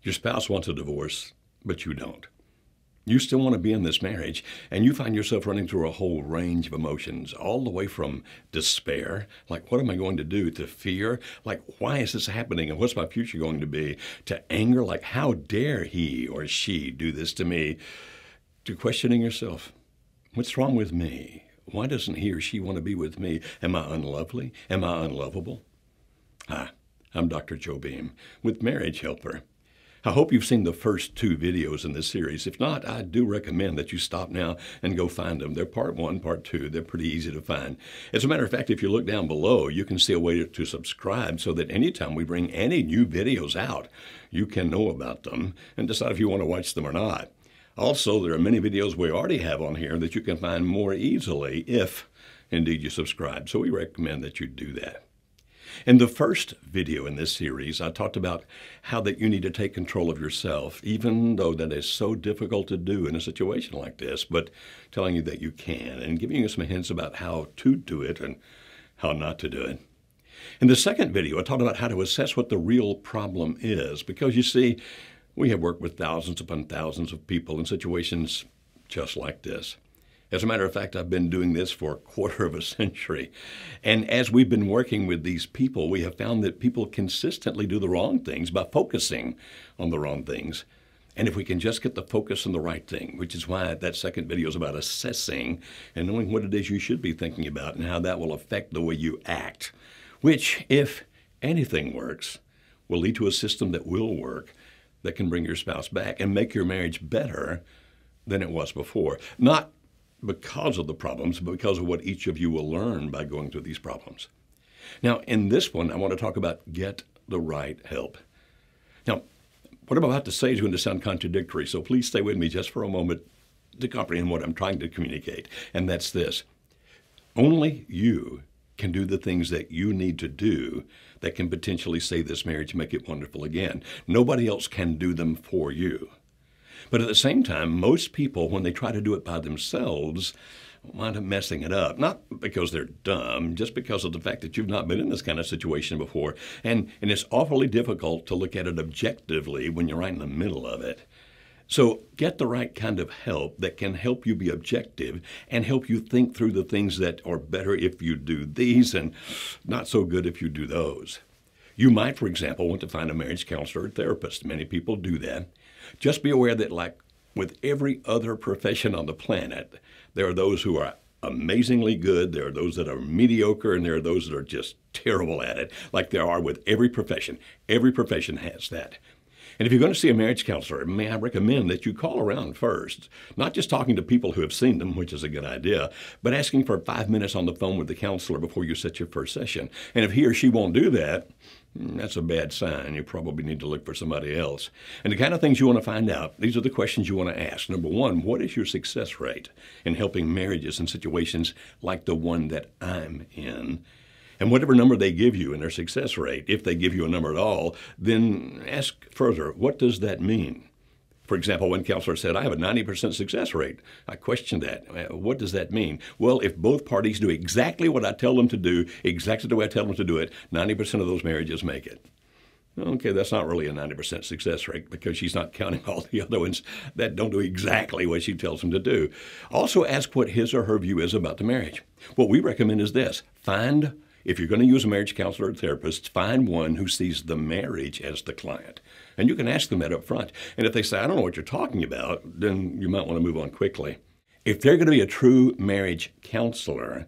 Your spouse wants a divorce, but you don't. You still want to be in this marriage, and you find yourself running through a whole range of emotions, all the way from despair, like, what am I going to do, to fear, like, why is this happening, and what's my future going to be, to anger, like, how dare he or she do this to me, to questioning yourself. What's wrong with me? Why doesn't he or she want to be with me? Am I unlovely? Am I unlovable? Hi, I'm Dr. Joe Beam with Marriage Helper. I hope you've seen the first 2 videos in this series. If not, I do recommend that you stop now and go find them. They're part 1, part 2. They're pretty easy to find. As a matter of fact, if you look down below, you can see a way to subscribe so that anytime we bring any new videos out, you can know about them and decide if you want to watch them or not. Also, there are many videos we already have on here that you can find more easily if indeed you subscribe. So we recommend that you do that. In the first video in this series, I talked about how that you need to take control of yourself, even though that is so difficult to do in a situation like this, but telling you that you can and giving you some hints about how to do it and how not to do it. In the second video, I talked about how to assess what the real problem is, because you see, we have worked with thousands upon thousands of people in situations just like this. As a matter of fact, I've been doing this for a quarter of a century. And as we've been working with these people, we have found that people consistently do the wrong things by focusing on the wrong things. And if we can just get the focus on the right thing, which is why that second video is about assessing and knowing what it is you should be thinking about and how that will affect the way you act, which, if anything works, will lead to a system that will work, that can bring your spouse back and make your marriage better than it was before. Not because of the problems, but because of what each of you will learn by going through these problems. Now, in this one, I want to talk about get the right help. Now, what I'm about to say is going to sound contradictory, so please stay with me just for a moment to comprehend what I'm trying to communicate, and that's this. Only you can do the things that you need to do that can potentially save this marriage and make it wonderful again. Nobody else can do them for you. But at the same time, most people, when they try to do it by themselves, wind up messing it up. Not because they're dumb, just because of the fact that you've not been in this kind of situation before. And it's awfully difficult to look at it objectively when you're right in the middle of it. So get the right kind of help that can help you be objective and help you think through the things that are better if you do these and not so good if you do those. You might, for example, want to find a marriage counselor or therapist. Many people do that. Just be aware that, like with every other profession on the planet, there are those who are amazingly good, there are those that are mediocre, and there are those that are just terrible at it, like there are with every profession. Every profession has that. And if you're going to see a marriage counselor, may I recommend that you call around first, not just talking to people who have seen them, which is a good idea, but asking for 5 minutes on the phone with the counselor before you set your first session. And if he or she won't do that, that's a bad sign. You probably need to look for somebody else. And the kind of things you want to find out, these are the questions you want to ask. Number one, what is your success rate in helping marriages in situations like the one that I'm in? And whatever number they give you in their success rate, if they give you a number at all, then ask further, what does that mean? For example, one counselor said, I have a 90% success rate. I questioned that. What does that mean? Well, if both parties do exactly what I tell them to do, exactly the way I tell them to do it, 90% of those marriages make it. Okay, that's not really a 90% success rate because she's not counting all the other ones that don't do exactly what she tells them to do. Also ask what his or her view is about the marriage. What we recommend is this. If you're going to use a marriage counselor or therapist, find one who sees the marriage as the client. And you can ask them that up front. And if they say, I don't know what you're talking about, then you might want to move on quickly. If they're going to be a true marriage counselor,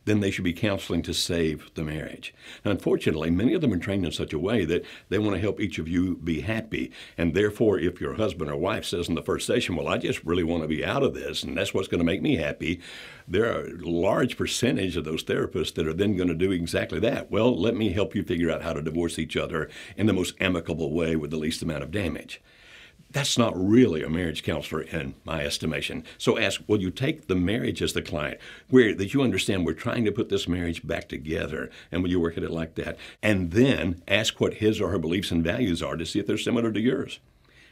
then they should be counseling to save the marriage. Now, unfortunately, many of them are trained in such a way that they want to help each of you be happy. And therefore, if your husband or wife says in the first session, well, I just really want to be out of this, and that's what's going to make me happy, there are a large percentage of those therapists that are then going to do exactly that. Well, let me help you figure out how to divorce each other in the most amicable way with the least amount of damage. That's not really a marriage counselor in my estimation. So ask, will you take the marriage as the client, where that you understand we're trying to put this marriage back together, and will you work at it like that? And then ask what his or her beliefs and values are to see if they're similar to yours.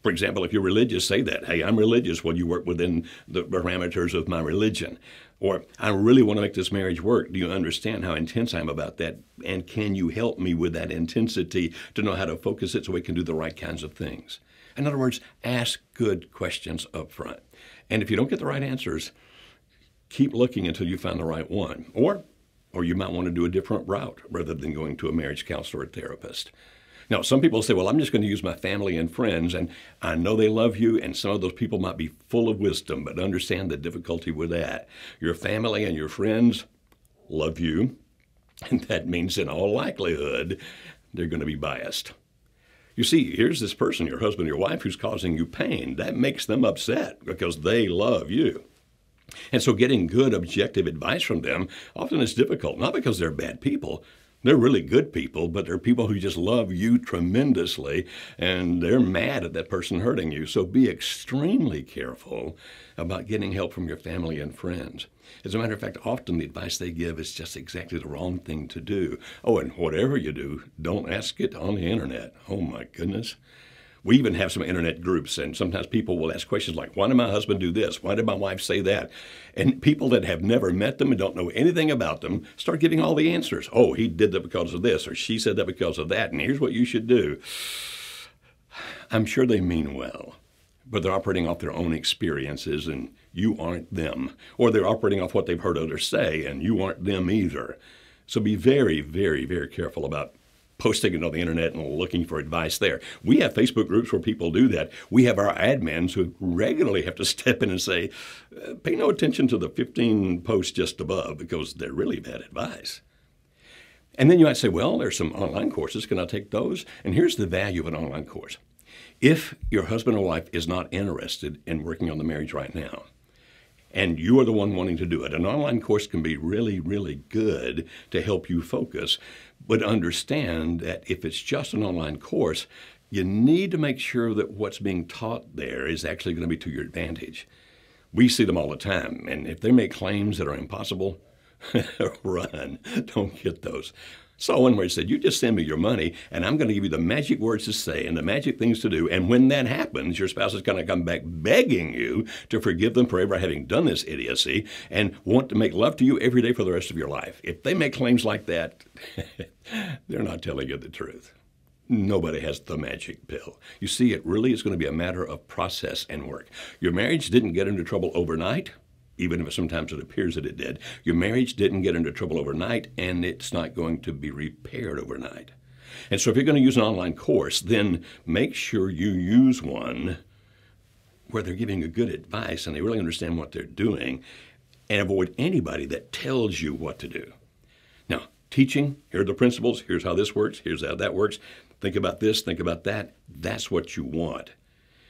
For example, if you're religious, say that. Hey, I'm religious. Well, you work within the parameters of my religion. Or, I really want to make this marriage work. Do you understand how intense I am about that? And can you help me with that intensity to know how to focus it so we can do the right kinds of things? In other words, ask good questions up front. And if you don't get the right answers, keep looking until you find the right one. Or you might want to do a different route rather than going to a marriage counselor or therapist. Now, some people say, well, I'm just going to use my family and friends, and I know they love you, and some of those people might be full of wisdom, but understand the difficulty with that. Your family and your friends love you, and that means in all likelihood, they're going to be biased. You see, here's this person, your husband, your wife, who's causing you pain. That makes them upset because they love you. And so getting good, objective advice from them often is difficult, not because they're bad people. They're really good people, but they're people who just love you tremendously, and they're mad at that person hurting you. So be extremely careful about getting help from your family and friends. As a matter of fact, often the advice they give is just exactly the wrong thing to do. Oh, and whatever you do, don't ask it on the internet. Oh, my goodness. We even have some internet groups, and sometimes people will ask questions like, why did my husband do this? Why did my wife say that? And people that have never met them and don't know anything about them start giving all the answers. Oh, he did that because of this, or she said that because of that, and here's what you should do. I'm sure they mean well, but they're operating off their own experiences, and you aren't them. Or they're operating off what they've heard others say, and you aren't them either. So be very, very, very careful about posting it on the internet and looking for advice there. We have Facebook groups where people do that. We have our admins who regularly have to step in and say, pay no attention to the 15 posts just above because they're really bad advice. And then you might say, well, there's some online courses. Can I take those? And here's the value of an online course. If your husband or wife is not interested in working on the marriage right now, and you are the one wanting to do it, an online course can be really, really good to help you focus. But understand that if it's just an online course, you need to make sure that what's being taught there is actually going to be to your advantage. We see them all the time, and if they make claims that are impossible, run. Don't get those. Saw one where it said, you just send me your money, and I'm going to give you the magic words to say and the magic things to do. And when that happens, your spouse is going to come back begging you to forgive them for ever having done this idiocy and want to make love to you every day for the rest of your life. If they make claims like that, they're not telling you the truth. Nobody has the magic pill. You see, it really is going to be a matter of process and work. Your marriage didn't get into trouble overnight, even if sometimes it appears that it did. Your marriage didn't get into trouble overnight, and it's not going to be repaired overnight. And so if you're going to use an online course, then make sure you use one where they're giving you good advice and they really understand what they're doing, and avoid anybody that tells you what to do. Now, teaching, here are the principles, here's how this works, here's how that works, think about this, think about that, that's what you want.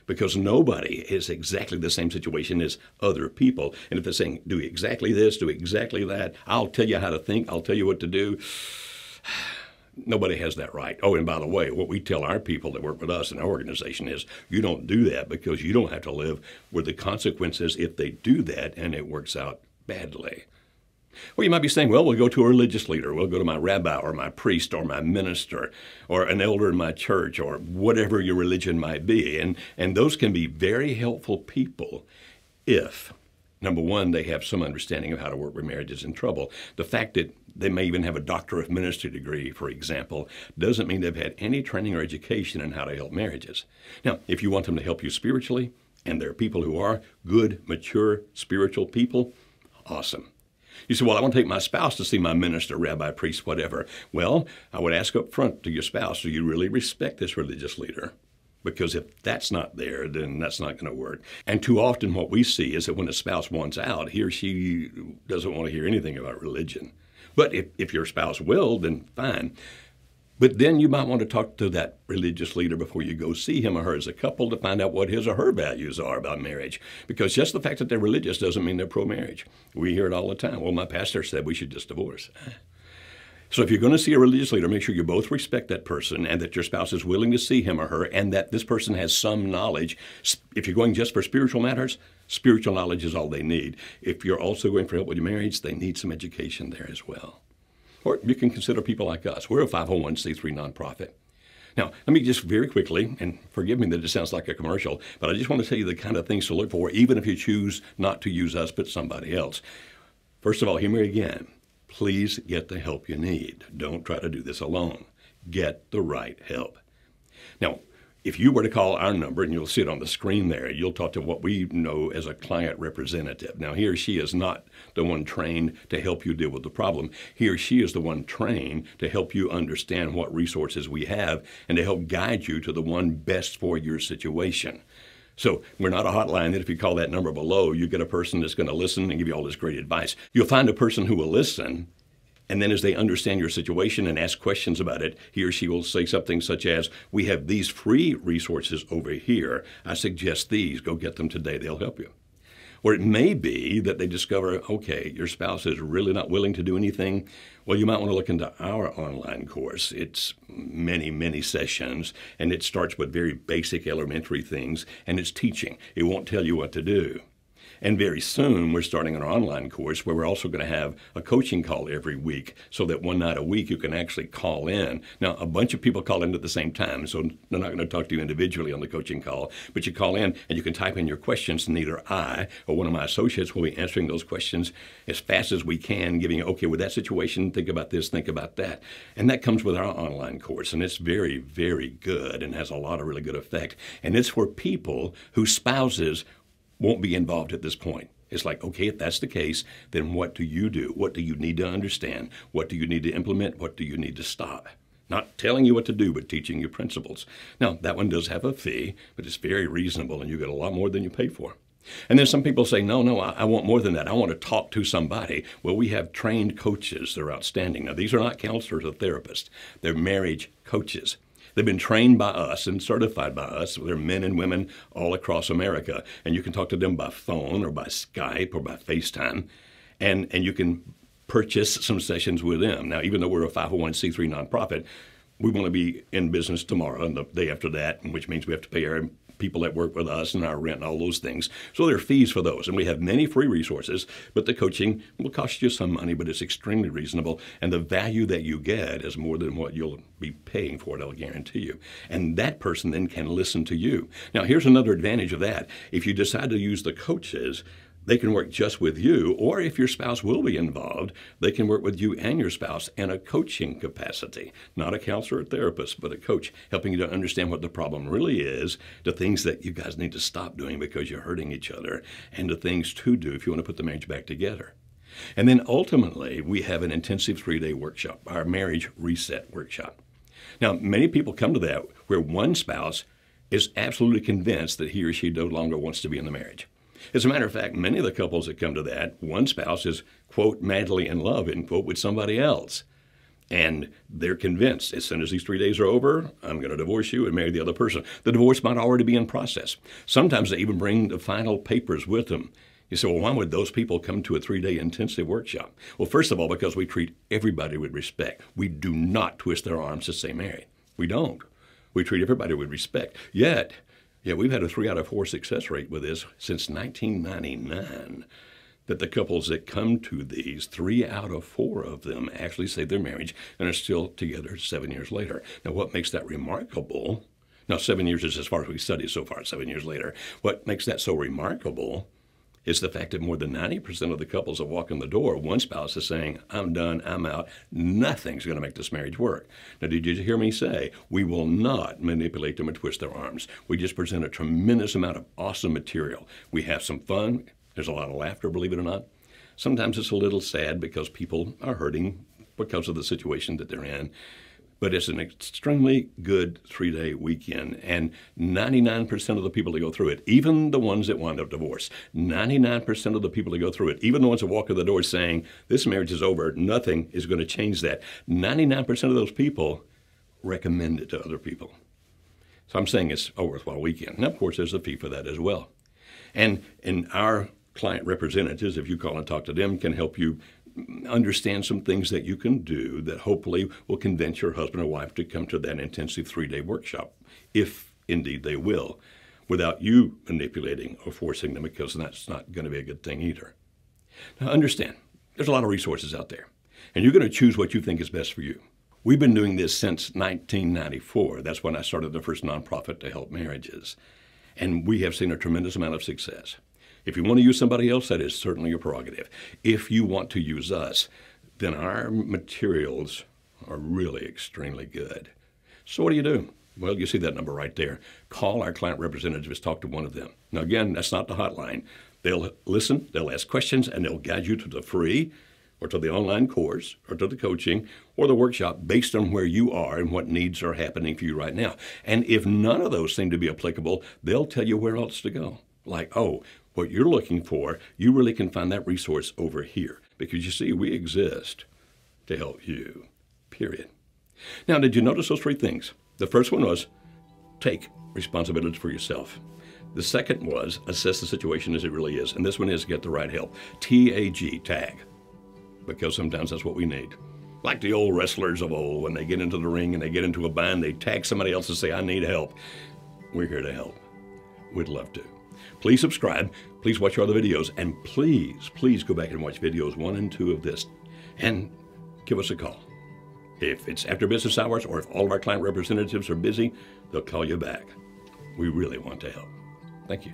Because nobody is exactly the same situation as other people. And if they're saying, do exactly this, do exactly that, I'll tell you how to think, I'll tell you what to do, nobody has that right. Oh, and by the way, what we tell our people that work with us in our organization is you don't do that because you don't have to live with the consequences if they do that and it works out badly. Well, you might be saying, well, we'll go to a religious leader. We'll go to my rabbi or my priest or my minister or an elder in my church or whatever your religion might be. And those can be very helpful people if, number one, they have some understanding of how to work with marriages in trouble. The fact that they may even have a doctor of ministry degree, for example, doesn't mean they've had any training or education in how to help marriages. Now, if you want them to help you spiritually, and there are people who are good, mature, spiritual people, awesome. You say, well, I want to take my spouse to see my minister, rabbi, priest, whatever. Well, I would ask up front to your spouse, do you really respect this religious leader? Because if that's not there, then that's not going to work. And too often what we see is that when a spouse wants out, he or she doesn't want to hear anything about religion. But if your spouse will, then fine. But then you might want to talk to that religious leader before you go see him or her as a couple to find out what his or her values are about marriage. Because just the fact that they're religious doesn't mean they're pro-marriage. We hear it all the time. Well, my pastor said we should just divorce. So if you're going to see a religious leader, make sure you both respect that person and that your spouse is willing to see him or her and that this person has some knowledge. If you're going just for spiritual matters, spiritual knowledge is all they need. If you're also going for help with your marriage, they need some education there as well. Or you can consider people like us. We're a 501c3 nonprofit. Now, let me just very quickly, and forgive me that it sounds like a commercial, but I just want to tell you the kind of things to look for, even if you choose not to use us but somebody else. First of all, hear me again. Please get the help you need. Don't try to do this alone. Get the right help. Now, if you were to call our number, and you'll see it on the screen there, you'll talk to what we know as a client representative. Now, he or she is not the one trained to help you deal with the problem. He or she is the one trained to help you understand what resources we have and to help guide you to the one best for your situation. So we're not a hotline that if you call that number below, you get a person that's going to listen and give you all this great advice. You'll find a person who will listen, and then as they understand your situation and ask questions about it, he or she will say something such as, we have these free resources over here. I suggest these. Go get them today. They'll help you. Or it may be that they discover, okay, your spouse is really not willing to do anything. Well, you might want to look into our online course. It's many, many sessions, and it starts with very basic elementary things, and it's teaching. It won't tell you what to do. And very soon, we're starting an online course where we're also going to have a coaching call every week so that one night a week you can actually call in. Now, a bunch of people call in at the same time, so they're not going to talk to you individually on the coaching call, but you call in and you can type in your questions, and either I or one of my associates will be answering those questions as fast as we can, giving you, okay, with that situation, think about this, think about that. And that comes with our online course, and it's very, very good and has a lot of really good effect. And it's for people whose spouses won't be involved at this point. It's like, okay, if that's the case, then what do you do? What do you need to understand? What do you need to implement? What do you need to stop? Not telling you what to do, but teaching you principles. Now, that one does have a fee, but it's very reasonable, and you get a lot more than you pay for. And then some people say, no, I want more than that. I want to talk to somebody. Well, we have trained coaches. They're outstanding. Now, these are not counselors or therapists. They're marriage coaches. They've been trained by us and certified by us. They're men and women all across America. And you can talk to them by phone or by Skype or by FaceTime. And you can purchase some sessions with them. Now, even though we're a 501c3 nonprofit, we want to be in business tomorrow and the day after that, which means we have to pay our people that work with us and our rent and all those things. So there are fees for those. And we have many free resources, but the coaching will cost you some money, but it's extremely reasonable. And the value that you get is more than what you'll be paying for it, I'll guarantee you. And that person then can listen to you. Now, here's another advantage of that. If you decide to use the coaches, they can work just with you, or if your spouse will be involved, they can work with you and your spouse in a coaching capacity. Not a counselor or therapist, but a coach, helping you to understand what the problem really is, the things that you guys need to stop doing because you're hurting each other, and the things to do if you want to put the marriage back together. And then ultimately, we have an intensive 3-day workshop, our Marriage Reset Workshop. Now, many people come to that where one spouse is absolutely convinced that he or she no longer wants to be in the marriage. As a matter of fact, many of the couples that come to that, one spouse is, quote, madly in love, end quote, with somebody else. And they're convinced as soon as these 3 days are over, I'm going to divorce you and marry the other person. The divorce might already be in process. Sometimes they even bring the final papers with them. You say, well, why would those people come to a 3-day intensive workshop? Well, first of all, because we treat everybody with respect. We do not twist their arms to stay married. We don't. We treat everybody with respect. Yet, we've had a 3 out of 4 success rate with this since 1999, that the couples that come to these, 3 out of 4 of them actually save their marriage and are still together 7 years later. Now, what makes that remarkable? Now, 7 years is as far as we studied so far, 7 years later. What makes that so remarkable is the fact that more than 90% of the couples that walk in the door, one spouse is saying, I'm done, I'm out, nothing's going to make this marriage work. Now, did you hear me say, we will not manipulate them and twist their arms. We just present a tremendous amount of awesome material. We have some fun. There's a lot of laughter, believe it or not. Sometimes it's a little sad because people are hurting because of the situation that they're in. But it's an extremely good 3-day weekend, and 99% of the people that go through it, even the ones that wind up divorced, 99% of the people that go through it, even the ones that walk in the door saying, this marriage is over, nothing is going to change that, 99% of those people recommend it to other people. So I'm saying it's a worthwhile weekend. Now, of course, there's a fee for that as well. And our client representatives, if you call and talk to them, can help you understand some things that you can do that hopefully will convince your husband or wife to come to that intensive 3-day workshop, if indeed they will, without you manipulating or forcing them, because that's not going to be a good thing either. Now understand, there's a lot of resources out there, and you're going to choose what you think is best for you. We've been doing this since 1994. That's when I started the first nonprofit to help marriages. And we have seen a tremendous amount of success. If you want to use somebody else, that is certainly your prerogative. If you want to use us, then our materials are really extremely good. So what do? Well, you see that number right there. Call our client representatives, talk to one of them. Now again, that's not the hotline. They'll listen, they'll ask questions, and they'll guide you to the free or to the online course or to the coaching or the workshop based on where you are and what needs are happening for you right now. And if none of those seem to be applicable, they'll tell you where else to go. Like, oh, what you're looking for, you really can find that resource over here. Because you see, we exist to help you, period. Now, did you notice those three things? The first one was take responsibility for yourself. The second was assess the situation as it really is. And this one is get the right help. TAG, tag. Because sometimes that's what we need. Like the old wrestlers of old, when they get into the ring and they get into a bind, they tag somebody else and say, I need help. We're here to help. We'd love to. Please subscribe. Please watch our other videos. And please go back and watch videos 1 and 2 of this. And give us a call. If it's after business hours or if all of our client representatives are busy, they'll call you back. We really want to help. Thank you.